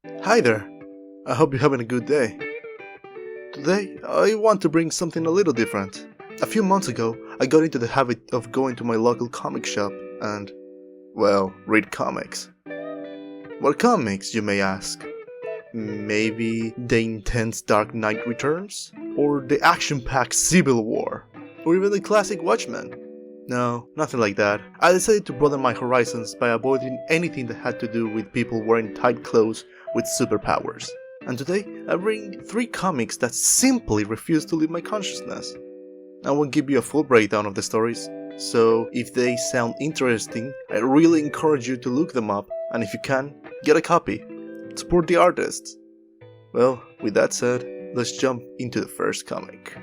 Hi there, I hope you're having a good day. Today, I want to bring something a little different. A few months ago, I got into the habit of going to my local comic shop and, well, read comics. What comics, you may ask? Maybe the intense Dark Knight Returns? Or the action-packed Civil War? Or even the classic Watchmen? No, nothing like that. I decided to broaden my horizons by avoiding anything that had to do with people wearing tight clothes with superpowers. And today, I bring 3 comics that simply refuse to leave my consciousness. I won't give you a full breakdown of the stories, so if they sound interesting, I really encourage you to look them up, and if you can, get a copy. Support the artists. Well, with that said, let's jump into the first comic.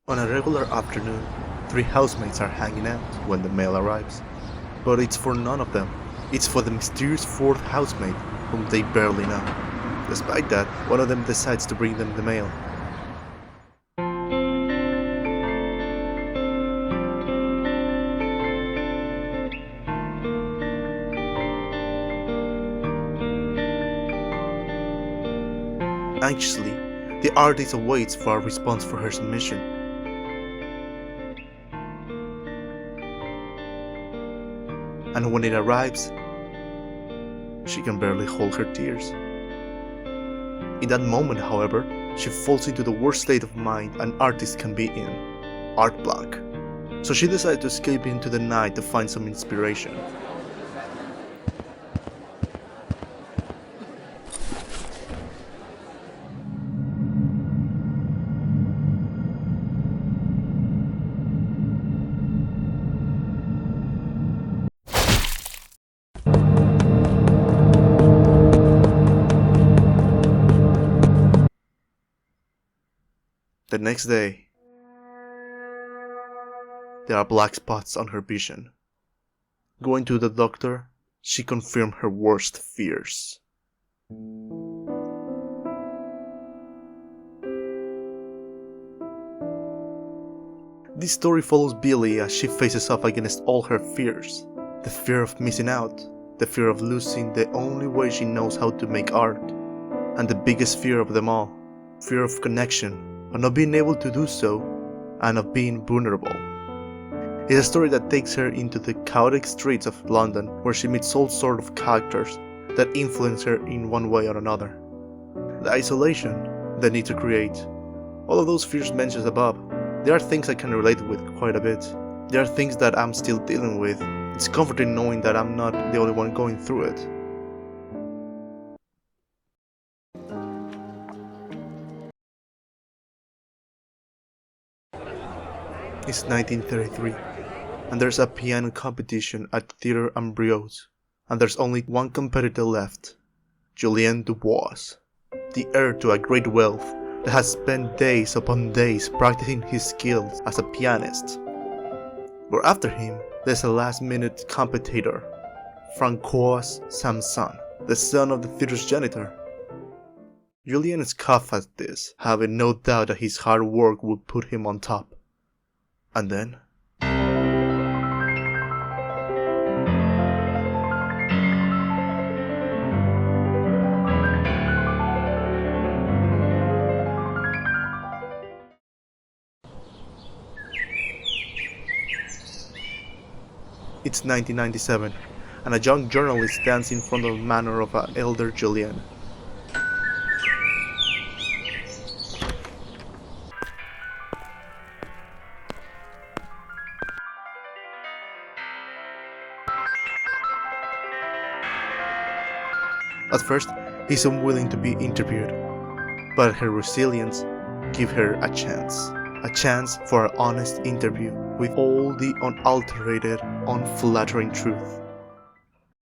On a regular afternoon, 3 housemates are hanging out when the mail arrives. But it's for none of them. It's for the mysterious 4th housemate, whom they barely know. Despite that, one of them decides to bring them the mail. Anxiously, the artist awaits for a response for her submission. And when it arrives, she can barely hold her tears. In that moment, however, she falls into the worst state of mind an artist can be in, art block. So she decides to escape into the night to find some inspiration. The next day, there are black spots on her vision. Going to the doctor, she confirmed her worst fears. This story follows Billy as she faces off against all her fears. The fear of missing out, the fear of losing the only way she knows how to make art, and the biggest fear of them all, fear of connection, of not being able to do so, and of being vulnerable. It's a story that takes her into the chaotic streets of London, where she meets all sorts of characters that influence her in one way or another. The isolation, the need to create, all of those fears mentioned above, they are things I can relate with quite a bit. They are things that I'm still dealing with. It's comforting knowing that I'm not the only one going through it. It's 1933, and there's a piano competition at Theatre Ambrose, and there's only one competitor left, Julien Dubois, the heir to a great wealth that has spent days upon days practicing his skills as a pianist. But after him, there's a last-minute competitor, Francois Samson, the son of the theatre's janitor. Julien scoffs at this, having no doubt that his hard work would put him on top. And then, it's 1997, and a young journalist stands in front of the manor of an elder Julien. At first, he's unwilling to be interviewed, but her resilience gives her a chance for an honest interview with all the unalterated, unflattering truth.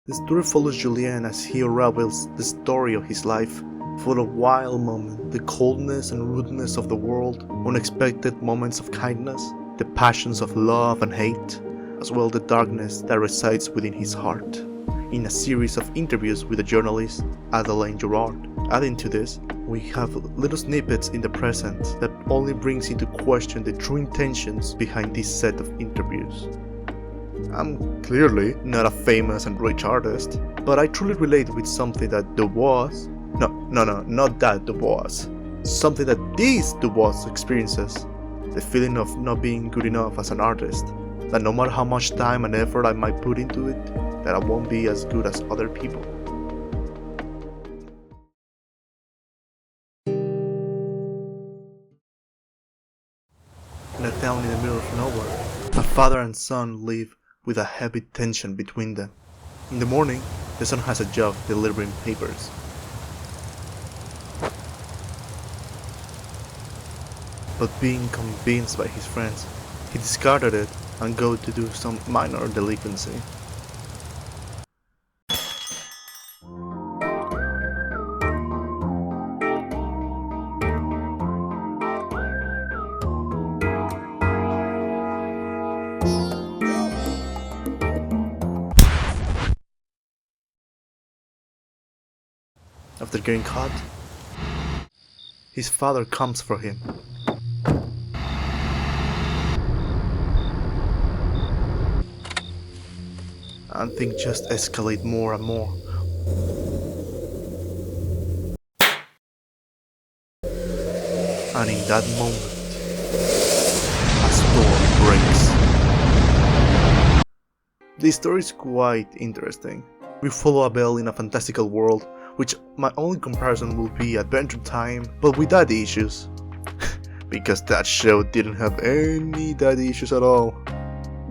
The story follows Julien as he unravels the story of his life, full of wild moments, the coldness and rudeness of the world, unexpected moments of kindness, the passions of love and hate, as well the darkness that resides within his heart. In a series of interviews with the journalist Adelaine Gerard. Adding to this, we have little snippets in the present that only brings into question the true intentions behind this set of interviews. I'm clearly not a famous and rich artist, but I truly relate with something that not that Dubois. Something that this Dubois experiences. The feeling of not being good enough as an artist. That no matter how much time and effort I might put into it, that I won't be as good as other people. In a town in the middle of nowhere, a father and son live with a heavy tension between them. In the morning, the son has a job delivering papers. But being convinced by his friends, he discarded it and go to do some minor delinquency. After getting caught, his father comes for him. And things just escalate more and more. And in that moment, a storm breaks. The story is quite interesting. We follow a belle in a fantastical world, which my only comparison will be Adventure Time, but with daddy issues. Because that show didn't have any daddy issues at all.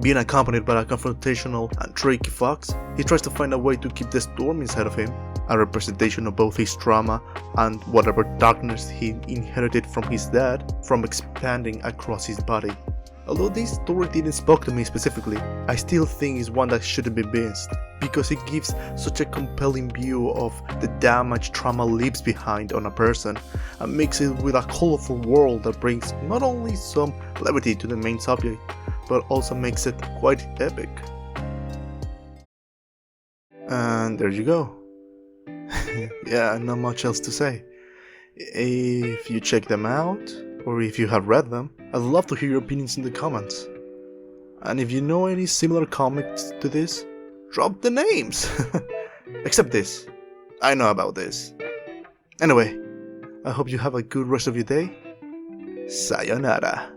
Being accompanied by a confrontational and tricky fox, he tries to find a way to keep the storm inside of him, a representation of both his trauma and whatever darkness he inherited from his dad from expanding across his body. Although this story didn't speak to me specifically, I still think it's one that shouldn't be missed, because it gives such a compelling view of the damage trauma leaves behind on a person, and mixes it with a colorful world that brings not only some levity to the main subject, but also makes it quite epic. And there you go. Yeah, not much else to say. If you check them out, or if you have read them, I'd love to hear your opinions in the comments. And if you know any similar comics to this, drop the names! Except this. I know about this. Anyway, I hope you have a good rest of your day. Sayonara.